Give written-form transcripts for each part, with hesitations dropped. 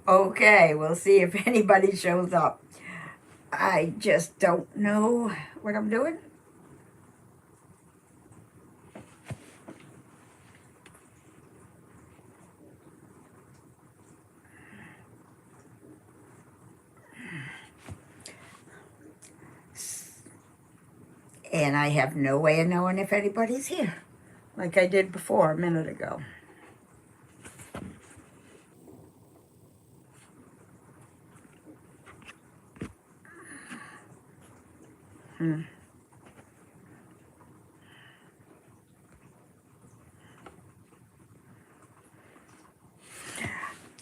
Okay, we'll see if anybody shows up. I just don't know what I'm doing. And I have no way of knowing if anybody's here, like I did before a minute ago. Hmm.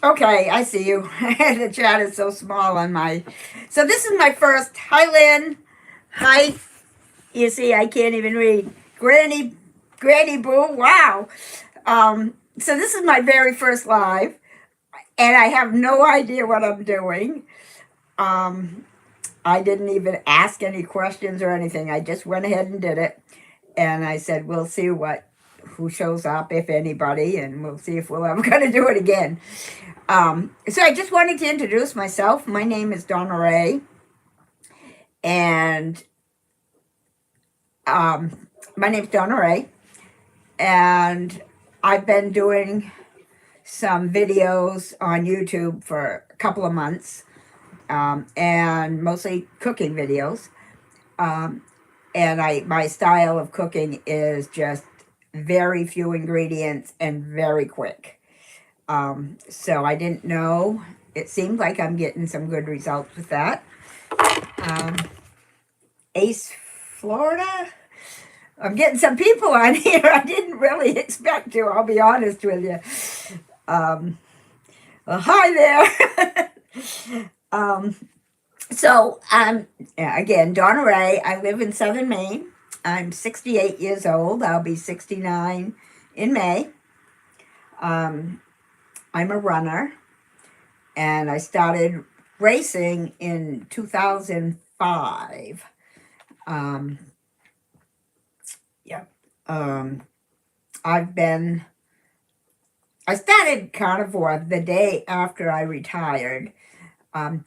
Okay, I see you. The chat is so small on my. So this is my first. Hi, Lynn. Hi. You see, I can't even read. Granny Boo. Wow. So this is my very first live, and I have no idea what I'm doing. Um, I didn't even ask any questions or anything. I just went ahead and did it, and I said, "We'll see who shows up, if anybody, and we'll see if we'll ever going to do it again." So I just wanted to introduce myself. My name is Donna-Rae, and my name's Donna-Rae, and I've been doing some videos on YouTube for a couple of months, and mostly cooking videos. Um, and my style of cooking is just very few ingredients and very quick. So I didn't know. It seems like I'm getting some good results with that. Um, Ace, Florida. I'm getting some people on here I didn't really expect to, I'll be honest with you. Um, well, hi there. um, again, Donna-Rae. I live in Southern Maine. I'm 68 years old. I'll be 69 in May. Um, I'm a runner, and I started racing in 2005. Um, yeah. Um, I started carnivore the day after I retired,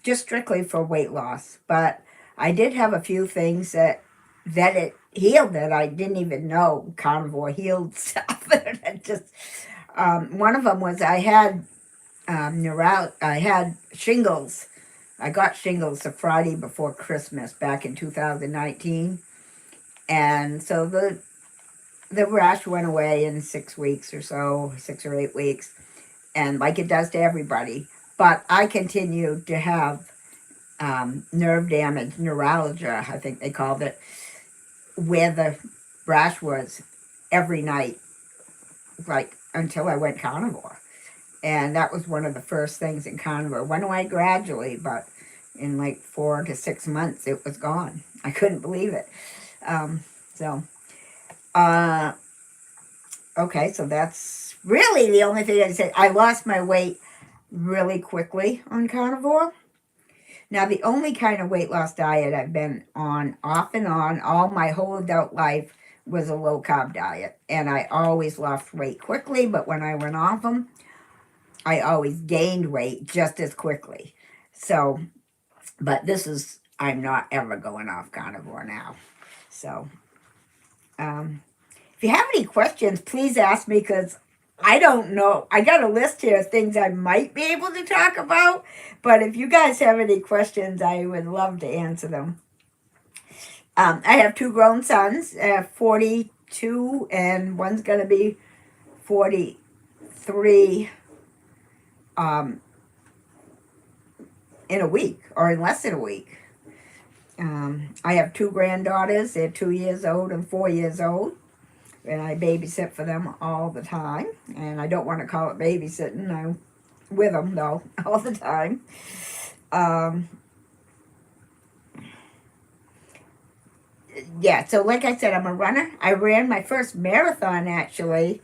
just strictly for weight loss. But I did have a few things that it healed that I didn't even know carnivore healed stuff. One of them was I had I had shingles. I got shingles the Friday before Christmas back in 2019, and so the rash went away in 6 weeks or so, 6 or 8 weeks, and like it does to everybody. But I continued to have nerve damage, neuralgia, I think they called it, where the rash was every night, like until I went carnivore. And that was one of the first things in carnivore. Went away gradually, but in like 4 to 6 months, it was gone. I couldn't believe it. Um, so, uh, okay, so that's really the only thing I said. I lost my weight really quickly on carnivore. Now, the only kind of weight loss diet I've been on, off and on, all my whole adult life was a low carb diet. And I always lost weight quickly, but when I went off them, I always gained weight just as quickly. So, but I'm not ever going off carnivore now. So, if you have any questions, please ask me, because I don't know. I got a list here of things I might be able to talk about, but if you guys have any questions, I would love to answer them. I have two grown sons, 42, and one's going to be 43 in a week, or in less than a week. I have two granddaughters. They're 2 years old and 4 years old. And I babysit for them all the time. And I don't want to call it babysitting. I'm with them, though, all the time. Yeah, so like I said, I'm a runner. I ran my first marathon, actually,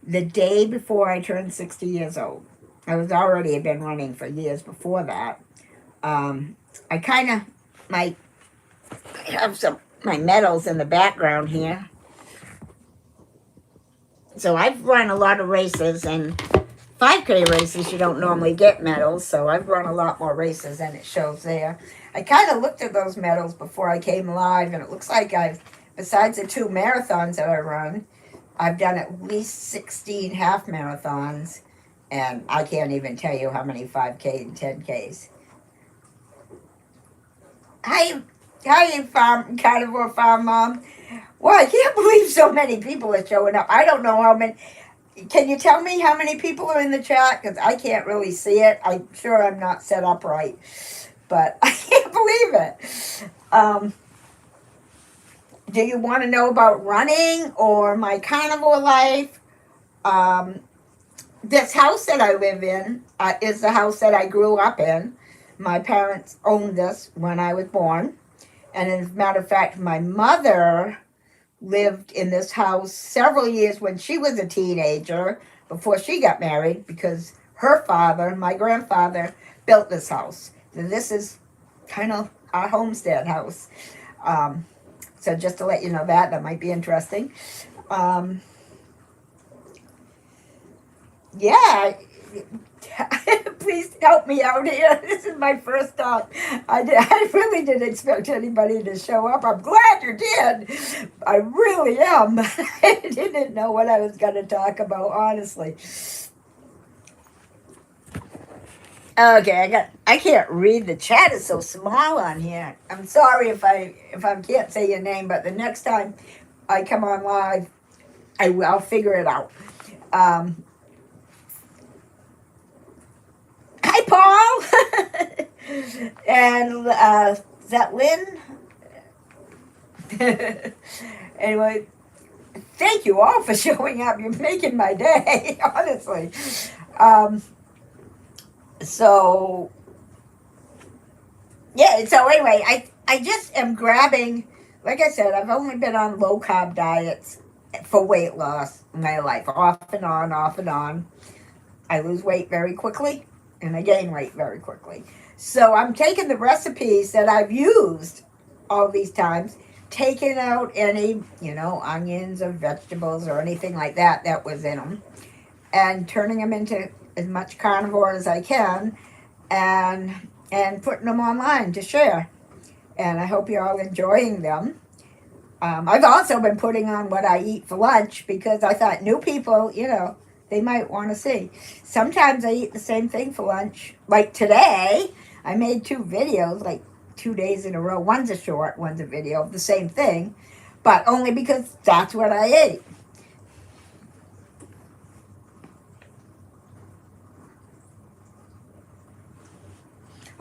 the day before I turned 60 years old. I was already been running for years before that. I kind of might have my medals in the background here. So I've run a lot of races, and 5K races, you don't normally get medals, so I've run a lot more races than it shows there. I kind of looked at those medals before I came live, and it looks like besides the 2 marathons that I run, I've done at least 16 half marathons, and I can't even tell you how many 5K and 10Ks. Hi, Carnivore Farm Mom. Well, I can't believe so many people are showing up. I don't know how many. Can you tell me how many people are in the chat? Because I can't really see it. I'm sure I'm not set up right, but I can't believe it. Do you want to know about running or my carnivore life? This house that I live in is the house that I grew up in. My parents owned this when I was born. And as a matter of fact, my mother lived in this house several years when she was a teenager before she got married, because her father, my grandfather, built this house. And this is kind of our homestead house. So just to let you know that might be interesting. Yeah, please help me out here. This is my first talk. I really didn't expect anybody to show up. I'm glad you did. I really am. I didn't know what I was going to talk about, honestly. Okay, I can't read. The chat is so small on here. I'm sorry if I can't say your name, but the next time I come on live, I'll figure it out. Hi, Paul. And is that Lynn? Anyway, thank you all for showing up. You're making my day, honestly. So anyway, I just am grabbing, like I said, I've only been on low carb diets for weight loss in my life, off and on, off and on. I lose weight very quickly and I gain weight very quickly. So I'm taking the recipes that I've used all these times, taking out any, onions or vegetables or anything like that was in them, and turning them into as much carnivore as I can, and putting them online to share. And I hope you're all enjoying them. I've also been putting on what I eat for lunch, because I thought new people, they might want to see. Sometimes I eat the same thing for lunch. Like today, I made 2 videos, like 2 days in a row. One's a short, one's a video of the same thing, but only because that's what I ate.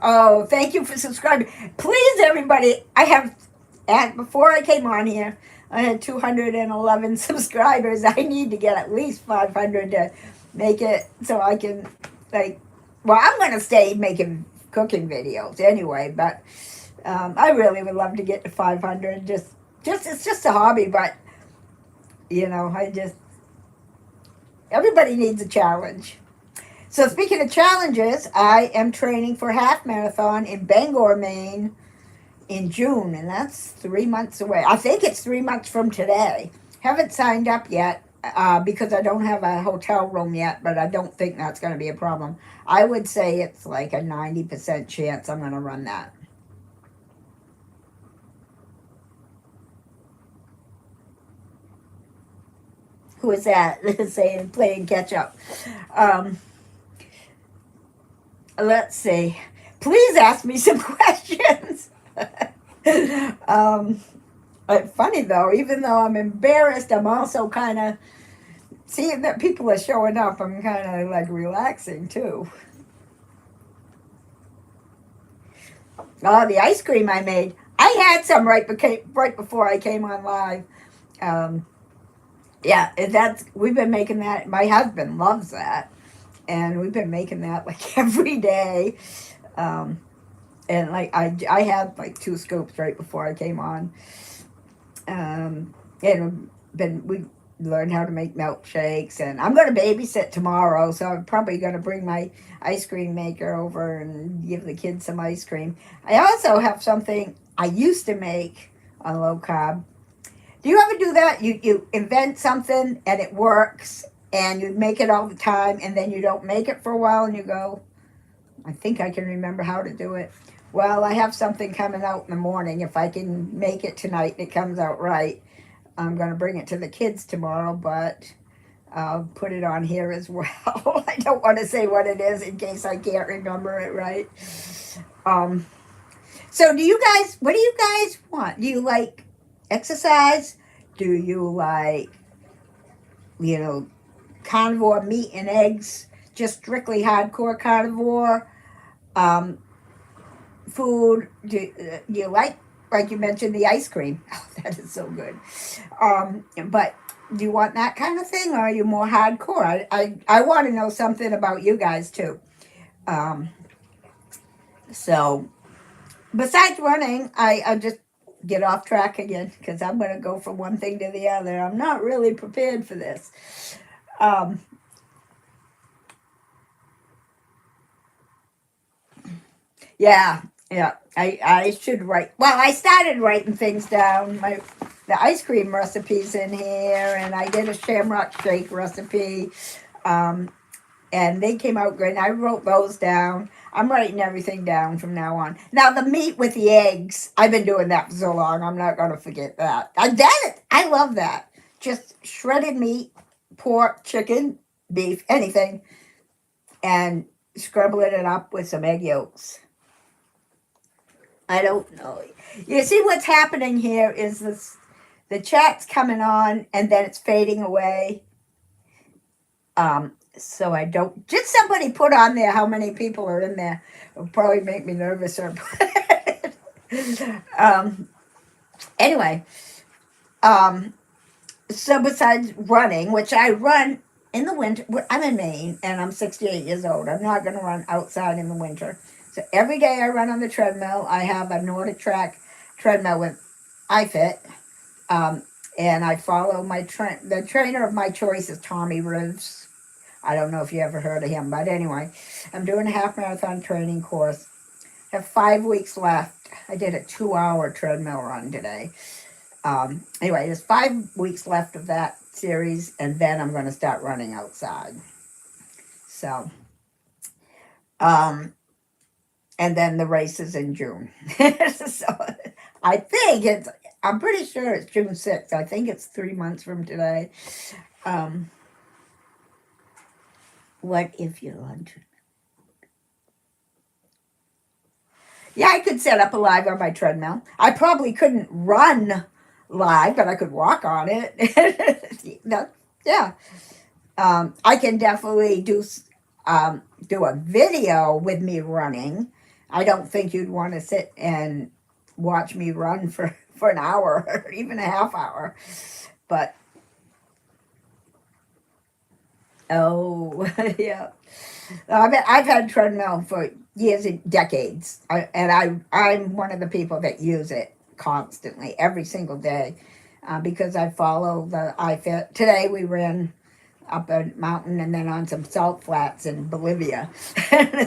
Oh, thank you for subscribing. Please, everybody, before I came on here, I had 211 subscribers. I need to get at least 500 to make it so I can, I'm going to stay making cooking videos anyway, but I really would love to get to 500. It's just a hobby, but, everybody needs a challenge. So speaking of challenges, I am training for a half marathon in Bangor, Maine in June, and that's 3 months away. I think it's 3 months from today. Haven't signed up yet because I don't have a hotel room yet, but I don't think that's going to be a problem. I would say it's like a 90% chance I'm going to run that. Who is that? Saying playing catch up. Let's see. Please ask me some questions. Funny though, even though I'm embarrassed, I'm also kind of seeing that people are showing up. I'm kind of like relaxing too. Oh, the ice cream I made. I had some right before I came on live. We've been making that. My husband loves that. And we've been making that like every day. And like I had like 2 scoops right before I came on. And we learned how to make milkshakes, and I'm going to babysit tomorrow, so I'm probably going to bring my ice cream maker over and give the kids some ice cream. I also have something I used to make on low carb. Do you ever do that? You invent something and it works, and you make it all the time, and then you don't make it for a while, and you go, I think I can remember how to do it. Well, I have something coming out in the morning. If I can make it tonight and it comes out right, I'm going to bring it to the kids tomorrow, but I'll put it on here as well. I don't want to say what it is in case I can't remember it right. Um, so what do you guys want? Do you like exercise? Do you like, you know, carnivore meat and eggs? Just strictly hardcore carnivore? Um, food? Do you like you mentioned, the ice cream? Oh, that is so good. But do you want that kind of thing, or are you more hardcore? I want to know something about you guys too. Um, so besides running, I just get off track again because I'm going to go from one thing to the other. I'm not really prepared for this. Um, yeah, yeah. I should write. Well, I started writing things down. The ice cream recipes in here, and I did a shamrock shake recipe. Um, and they came out great. I wrote those down. I'm writing everything down from now on. Now the meat with the eggs, I've been doing that for so long. I'm not going to forget that. I did it. I love that. Just shredded meat, pork, chicken, beef, anything, and scrubbling it up with some egg yolks. I don't know. You see what's happening here is this: the chat's coming on and then it's fading away. So I don't. Just somebody put on there how many people are in there. It'll probably make me nervous. Or um, anyway, um, so besides running, which I run in the winter, I'm in Maine and I'm 68 years old. I'm not going to run outside in the winter. So every day I run on the treadmill. I have a Nordic Track treadmill with iFit. Um, and I follow the trainer of my choice is Tommy Rivers. I don't know if you ever heard of him, but anyway, I'm doing a half marathon training course. I have 5 weeks left. I did a 2-hour treadmill run today. Anyway, there's 5 weeks left of that series, and then I'm going to start running outside. So, and then the race is in June. So I'm pretty sure it's June 6th. I think it's 3 months from today. What if you're on? Yeah, I could set up a live on my treadmill. I probably couldn't run live, but I could walk on it. Yeah. I can definitely do a video with me running. I don't think you'd want to sit and watch me run for an hour or even a half hour. But, oh, yeah. I've had treadmill for years and decades, I'm one of the people that use it constantly, every single day, because I follow the iFit. Today we ran up a mountain and then on some salt flats in Bolivia.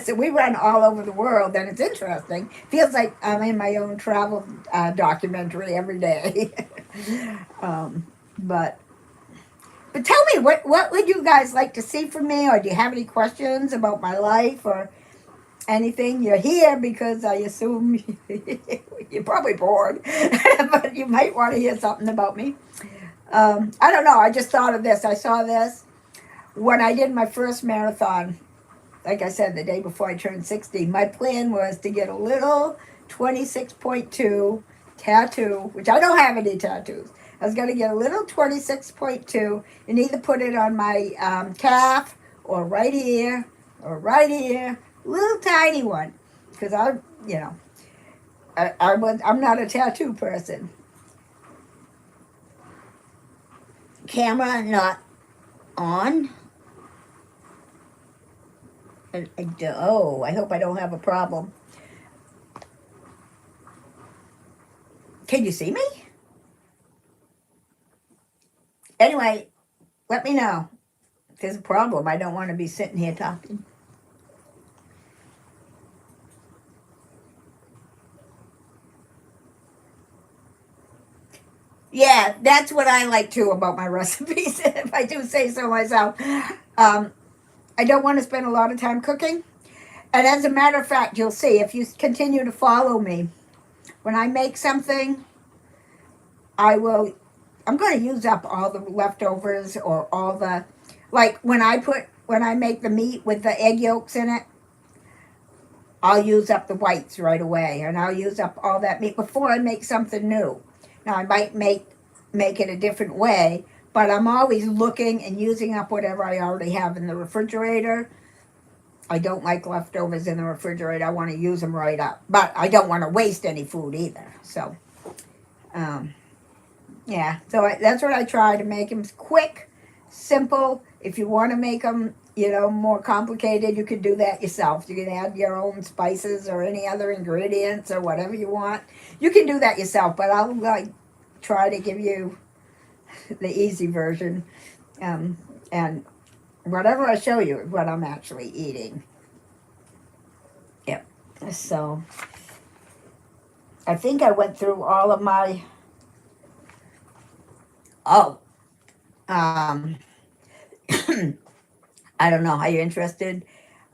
So we run all over the world, and it's interesting. Feels like I'm in my own travel documentary every day. But tell me, what would you guys like to see from me, or do you have any questions about my life or anything? You're here because I assume you're probably bored, but you might want to hear something about me. I don't know. I just thought of this. I saw this when I did my first marathon. Like I said, the day before I turned 60, my plan was to get a little 26.2 tattoo, which I don't have any tattoos. I was going to get a little 26.2 and either put it on my calf or right here, little tiny one, because I'm not a tattoo person. Camera not on. I hope I don't have a problem. Can you see me? Anyway, let me know if there's a problem. I don't want to be sitting here talking. Yeah, that's what I like too about my recipes, if I do say so myself. Um, I don't want to spend a lot of time cooking. And as a matter of fact, you'll see if you continue to follow me, when I make something, I will, I'm going to use up all the leftovers or all the, like when I make the meat with the egg yolks in it, I'll use up the whites right away, and I'll use up all that meat before I make something new. Now I might make it a different way, but I'm always looking and using up whatever I already have in the refrigerator. I don't like leftovers in the refrigerator. I want to use them right up, but I don't want to waste any food either. So, um, yeah, so that's what I try to make them quick, simple. If you want to make them, more complicated, you could do that yourself. You can add your own spices or any other ingredients or whatever you want. You can do that yourself, but I'll like try to give you the easy version. And whatever I show you is what I'm actually eating. Yep. So I think I went through all of my. Oh, um, I don't know. Are you interested?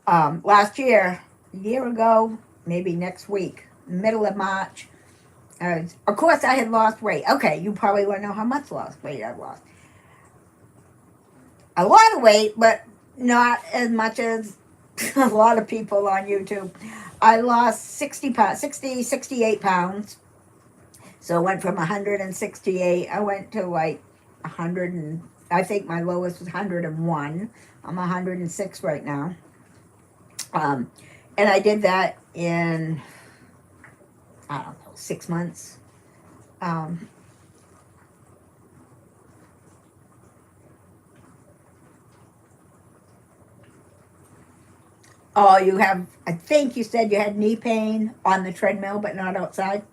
Last year, a year ago, maybe next week, middle of March. Of course, I had lost weight. Okay, you probably want to know how much lost weight I lost. A lot of weight, but not as much as a lot of people on YouTube. I lost 60 pounds, 68 pounds. So I went from 168, I went to like 100 and, I think my lowest was 101. I'm 106 right now. Um, and I did that in, I don't know, 6 months. Um, oh, you have, I think you said you had knee pain on the treadmill, but not outside.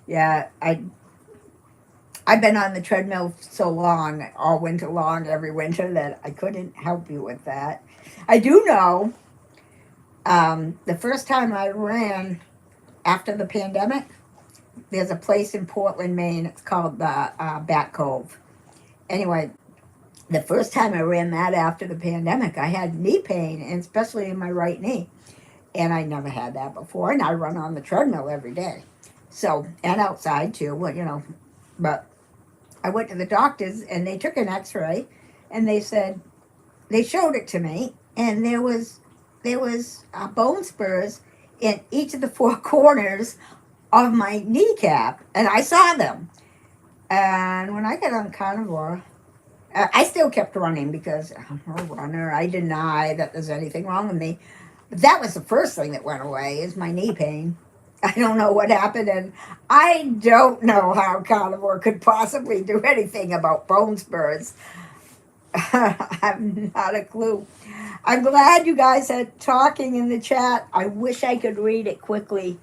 Yeah, I've been on the treadmill so long, all winter long, every winter, that I couldn't help you with that. I do know the first time I ran after the pandemic, there's a place in Portland, Maine. It's called the Bat Cove. Anyway, the first time I ran that after the pandemic, I had knee pain, and especially in my right knee. And I never had that before. And I run on the treadmill every day. So, and outside too, well. But I went to the doctors and they took an x ray and they said, they showed it to me, and there was bone spurs in each of the four corners of my kneecap, and I saw them. And when I got on carnivore, I still kept running because I'm a runner. I deny that there's anything wrong with me. But that was the first thing that went away is my knee pain. I don't know what happened, and I don't know how carnivore could possibly do anything about bone spurs. I have not a clue. I'm glad you guys are talking in the chat. I wish I could read it quickly.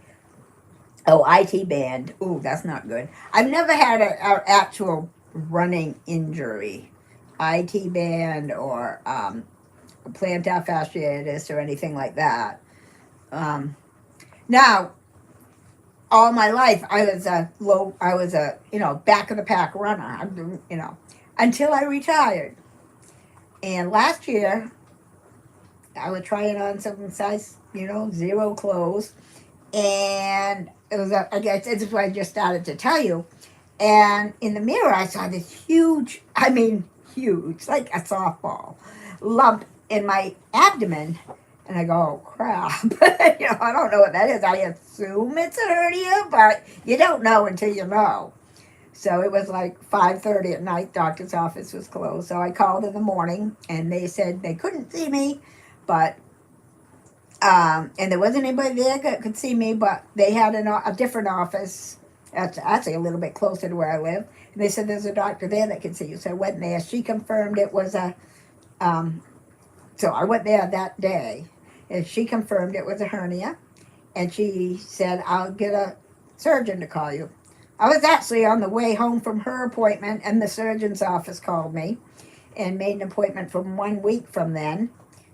Oh, IT band. Ooh, that's not good. I've never had an actual running injury. IT band or plantar fasciitis or anything like that. Now, all my life, I was a, back of the pack runner. Until I retired. And last year, I was trying on some size, zero clothes. And it was, I guess, this is what I just started to tell you. And in the mirror, I saw this huge, I mean, huge, like a softball lump in my abdomen. And I go, oh, crap. I don't know what that is. I assume it's a hernia, but you don't know until you know. So it was like 5:30 at night. Doctor's office was closed. So I called in the morning, and they said they couldn't see me, but and there wasn't anybody there that could see me, but they had a different office. That's actually a little bit closer to where I live. And they said there's a doctor there that can see you. So I went there. She confirmed it was a. So I went there that day, and she confirmed it was a hernia, and she said I'll get a surgeon to call you. I was actually on the way home from her appointment, and the surgeon's office called me and made an appointment for 1 week from then.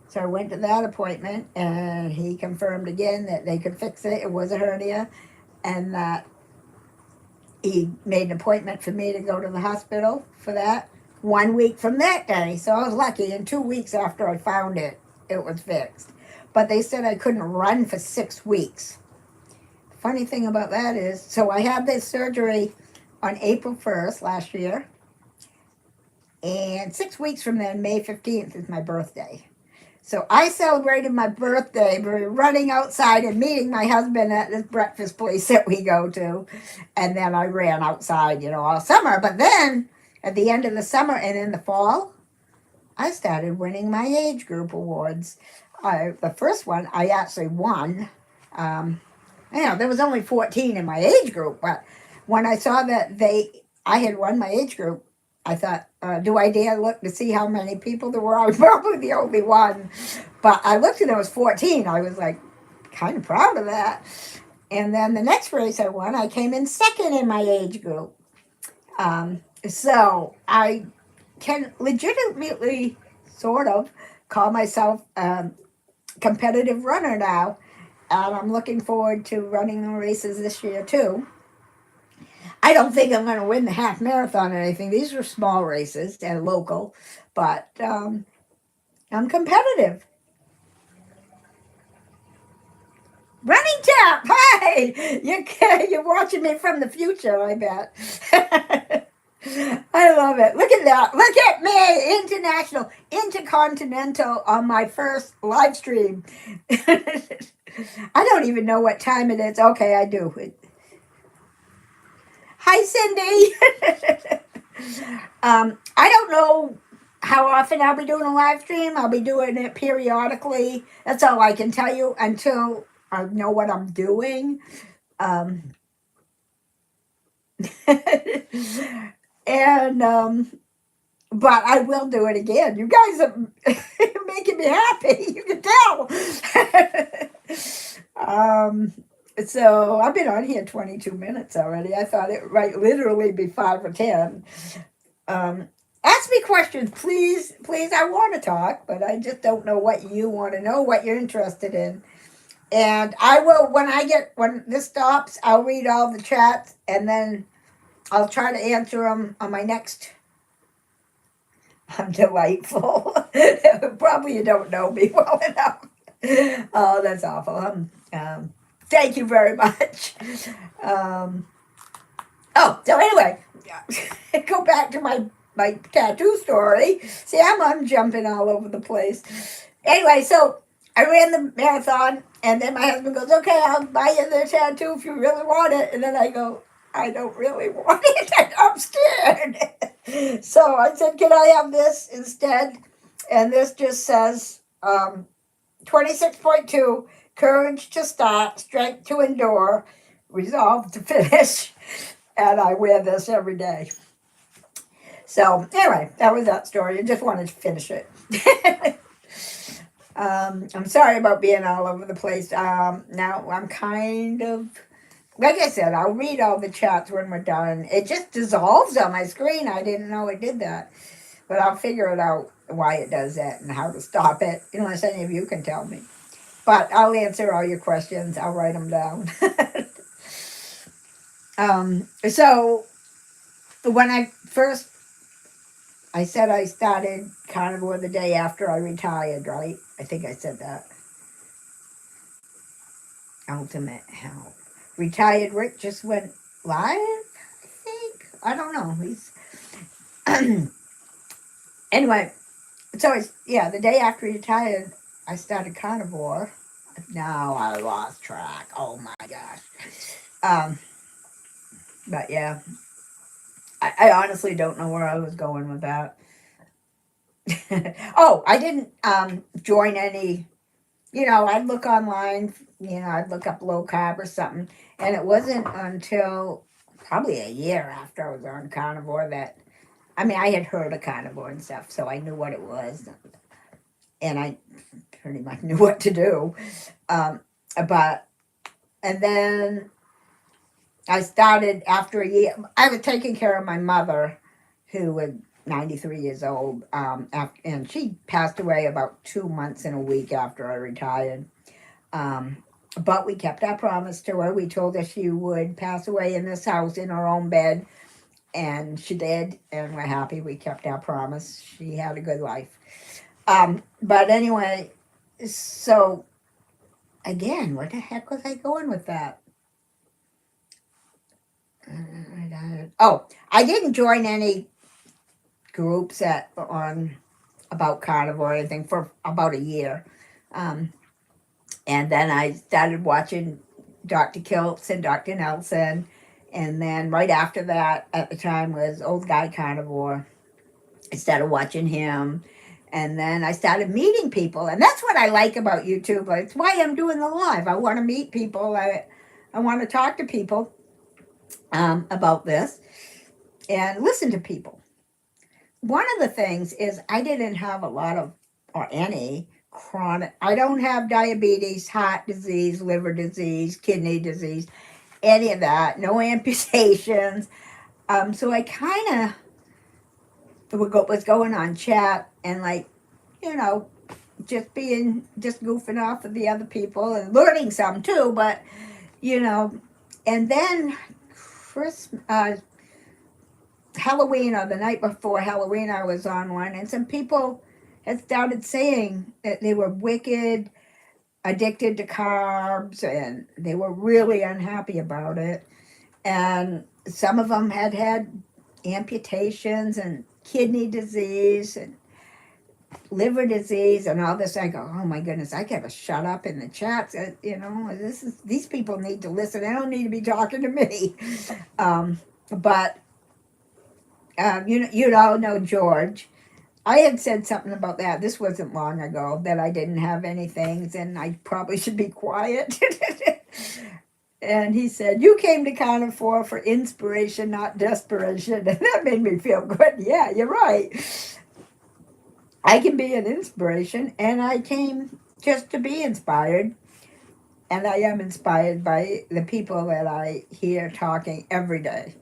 So I went to that appointment, and he confirmed again that they could fix it. It was a hernia, and that he made an appointment for me to go to the hospital for that 1 week from that day. So I was lucky. And 2 weeks after I found it, it was fixed. But they said I couldn't run for 6 weeks. Funny thing about that is, so I had this surgery on April 1st last year. And 6 weeks from then, May 15th, is my birthday. So I celebrated my birthday by running outside and meeting my husband at this breakfast place that we go to. And then I ran outside, all summer. But then at the end of the summer and in the fall, I started winning my age group awards. The first one I actually won. There was only 14 in my age group. But when I saw that I had won my age group, I thought, do I dare look to see how many people there were? I was probably the only one. But I looked and there was 14. I was like, kind of proud of that. And then the next race I won, I came in second in my age group. So I can legitimately sort of call myself a competitive runner now. And I'm looking forward to running the races this year too. I don't think I'm going to win the half marathon or anything. These are small races and local, but I'm competitive. Running tap! Hi! You're watching me from the future, I bet. I love it. Look at that. Look at me. International, intercontinental on my first live stream. I don't even know what time it is. Okay, I do. Hi, Cindy. I don't know how often I'll be doing a live stream. I'll be doing it periodically. That's all I can tell you until I know what I'm doing. But I will do it again. You guys are making me happy. You can tell. So I've been on here 22 minutes already. I thought it might literally be 5 or 10. Ask me questions, please. Please, I want to talk, but I just don't know what you want to know, what you're interested in. And I will, when this stops, I'll read all the chats, and then I'll try to answer them on my next. I'm delightful. Probably you don't know me well enough. Oh, that's awful. Thank you very much. So anyway, go back to my tattoo story. See, I'm jumping all over the place. Anyway, so I ran the marathon, and then my husband goes, okay, I'll buy you the tattoo if you really want it. And then I go, I don't really want it. I'm scared. So I said, can I have this instead? And this just says 26.2, courage to start, strength to endure, resolve to finish. And I wear this every day. So anyway, that was that story. I just wanted to finish it. I'm sorry about being all over the place. Now I'm kind of, like I said, I'll read all the chats when we're done. It just dissolves on my screen. I didn't know it did that. But I'll figure it out why it does that and how to stop it, unless any of you can tell me. But I'll answer all your questions. I'll write them down. So when I said I started carnivore the day after I retired, right? I think I said that. Ultimate Health. Retired Rick just went live, I think. I don't know. He's anyway, so the day after he retired, I started carnivore. Now I lost track. Oh my gosh. But yeah, I honestly don't know where I was going with that. Oh, I didn't join any, I'd look online, I'd look up low carb or something. And it wasn't until probably a year after I was on carnivore that, I had heard of carnivore and stuff, so I knew what it was. And I pretty much knew what to do. And then I started after a year. I was taking care of my mother, who was 93 years old, and she passed away about 2 months and a week after I retired. But we kept our promise to her. We told her she would pass away in this house in her own bed, and she did, and we're happy we kept our promise. She had a good life. But anyway, so again, what the heck was I going with that? Oh, I didn't join any groups on about carnivore or anything for about a year. Um, and then I started watching Dr. Kiltz and Dr. Nelson. And then right after that, at the time, was Old Guy Carnivore. I started watching him. And then I started meeting people. And that's what I like about YouTube. It's why I'm doing the live. I want to meet people. I want to talk to people about this and listen to people. One of the things is I didn't have a lot of, or any, chronic, I don't have diabetes, heart disease, liver disease, kidney disease, any of that, no amputations. So I kind of was going on chat and like, you know, just goofing off with the other people and learning some too, but, you know, and then Halloween or the night before Halloween, I was on one, and some people had started saying that they were wicked, addicted to carbs, and they were really unhappy about it. And some of them had amputations and kidney disease and liver disease and all this. I go, oh my goodness, I gotta shut up in the chats. You know, these people need to listen. They don't need to be talking to me. But you all know George. I had said something about that. This wasn't long ago, that I didn't have any things and I probably should be quiet. And he said, you came to Carnivore for inspiration, not desperation. And that made me feel good. Yeah, you're right. I can be an inspiration, and I came just to be inspired. And I am inspired by the people that I hear talking every day.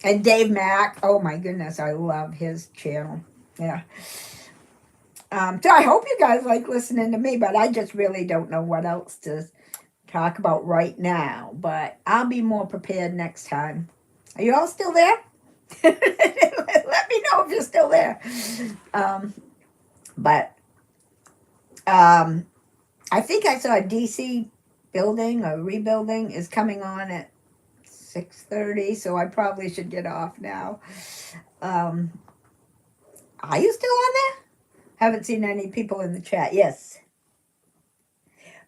And Dave Mack, oh my goodness, I love his channel. Yeah. So I hope you guys like listening to me, but I just really don't know what else to talk about right now. But I'll be more prepared next time. Are you all still there? Let me know if you're still there. But I think I saw a DC building or rebuilding is coming on at 6:30, so I probably should get off now. Are you still on there? Haven't seen any people in the chat. Yes.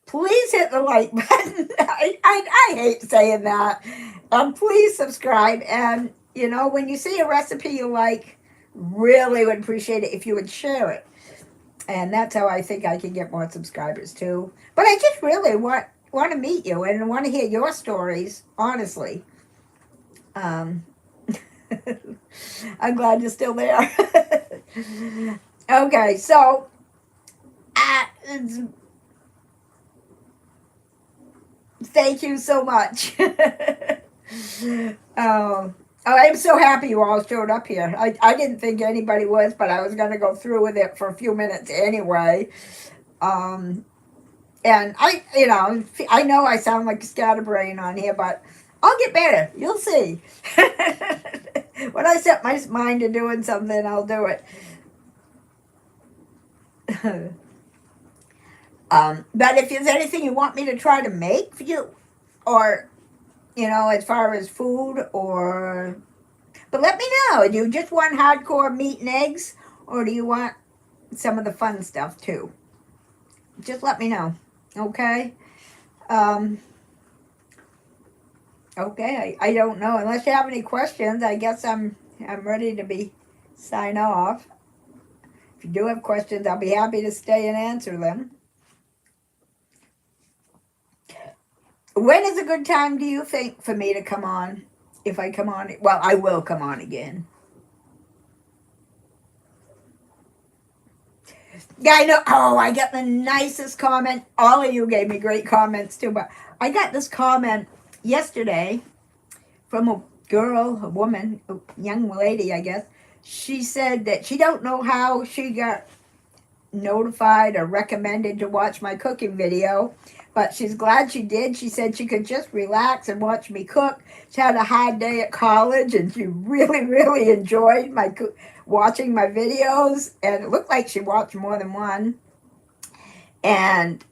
Please hit the like button. I hate saying that. Please subscribe. And, you know, when you see a recipe you like, really would appreciate it if you would share it. And that's how I think I can get more subscribers too. But I just really want to meet you and want to hear your stories, honestly. I'm glad you're still there. Okay, so thank you so much. I'm so happy you all showed up here. I didn't think anybody was, but I was going to go through with it for a few minutes anyway. And I know I sound like a scatterbrain on here, but I'll get better. You'll see. When I set my mind to doing something, I'll do it. But if there's anything you want me to try to make for you, or, you know, as far as food, but let me know. Do you just want hardcore meat and eggs, or do you want some of the fun stuff too? Just let me know. Okay? Okay, I don't know. Unless you have any questions, I guess I'm ready to sign off. If you do have questions, I'll be happy to stay and answer them. When is a good time, do you think, for me to come on? If I come on, well, I will come on again. Yeah, I know. Oh, I got the nicest comment. All of you gave me great comments too, but I got this comment yesterday from a woman, a young lady, I guess. She said that she don't know how she got notified or recommended to watch my cooking video, but she's glad she did. She said she could just relax and watch me cook. She had a hard day at college, and she really, really enjoyed watching my videos, and it looked like she watched more than one. And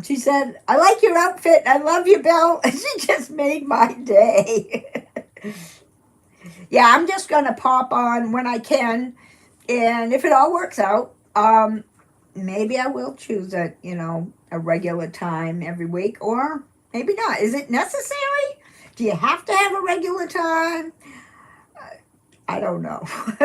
she said, I like your outfit. I love you, Bill. And she just made my day. Yeah, I'm just going to pop on when I can. And if it all works out, maybe I will choose a regular time every week, or maybe not. Is it necessary? Do you have to have a regular time? I don't know.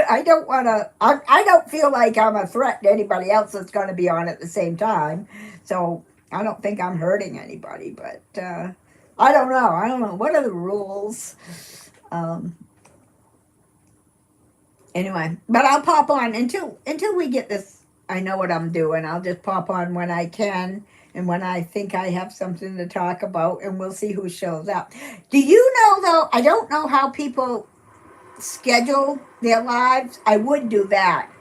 I don't want to, I don't feel like I'm a threat to anybody else that's going to be on at the same time. So I don't think I'm hurting anybody, but I don't know. I don't know. What are the rules? Anyway, but I'll pop on until we get this. I know what I'm doing. I'll just pop on when I can and when I think I have something to talk about, and we'll see who shows up. Do you know, though, I don't know how people schedule their lives. I would do that,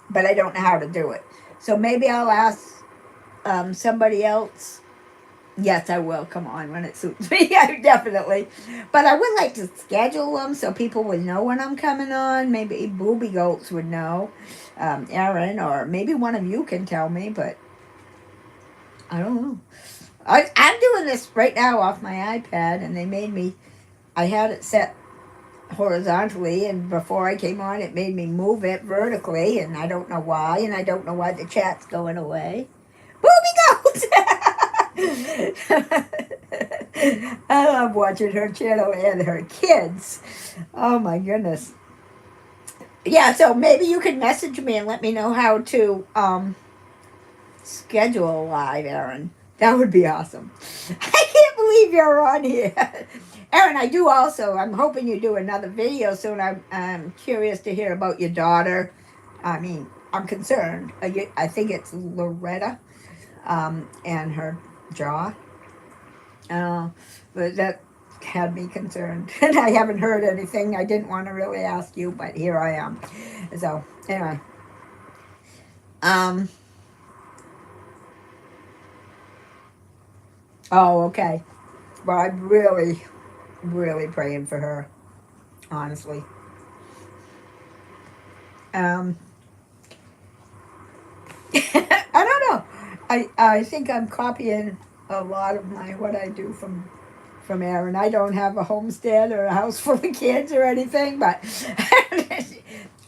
but I don't know how to do it. So maybe I'll ask somebody else. Yes, I will come on when it suits me. Yeah, definitely. But I would like to schedule them so people would know when I'm coming on. Maybe Booby Goats would know. Aaron, or maybe one of you can tell me, but I don't know. I'm doing this right now off my iPad, and they made me, I had it set horizontally, and before I came on, it made me move it vertically, and I don't know why, and I don't know why the chat's going away. Booby Goats! I love watching her channel and her kids. Oh my goodness. Yeah, so maybe you can message me and let me know how to schedule a live, Aaron. That would be awesome. I can't believe you're on here. Aaron, I do also, I'm hoping you do another video soon. I'm curious to hear about your daughter. I mean, I'm concerned. I think it's Loretta and her jaw. But that had me concerned. And I haven't heard anything. I didn't want to really ask you, but here I am. So, anyway. Oh, okay. Well, I'm really, really praying for her, honestly. I don't know. I think I'm copying a lot of what I do from Aaron. I don't have a homestead or a house full of kids or anything, but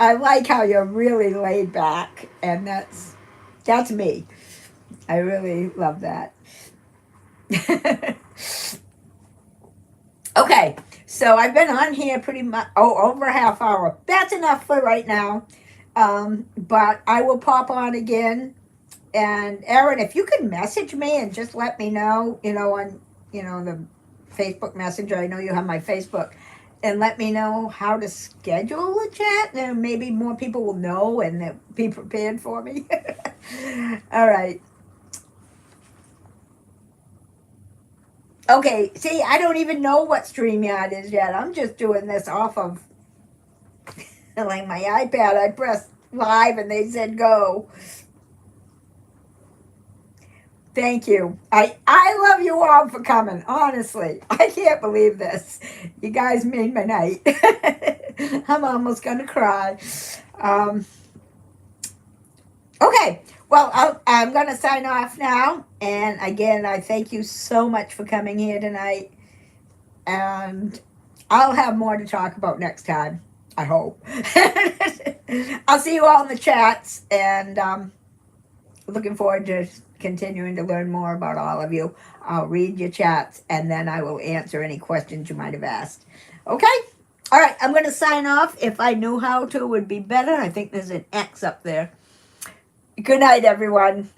I like how you're really laid back, and that's me. I really love that. Okay, so I've been on here pretty much over a half hour. That's enough for right now. But I will pop on again. And Aaron, if you could message me and just let me know, on the Facebook Messenger. I know you have my Facebook, and let me know how to schedule a chat. And maybe more people will know and be prepared for me. All right. Okay, see, I don't even know what StreamYard is yet. I'm just doing this off of like my iPad. I pressed live and they said go. Thank you. I love you all for coming, honestly. I can't believe this. You guys made my night. I'm almost going to cry. Okay, well, I'm going to sign off now. And again, I thank you so much for coming here tonight. And I'll have more to talk about next time, I hope. I'll see you all in the chats. And looking forward to continuing to learn more about all of you. I'll read your chats, and then I will answer any questions you might have asked. Okay? All right, I'm going to sign off. If I knew how to, it would be better. I think there's an X up there. Good night, everyone.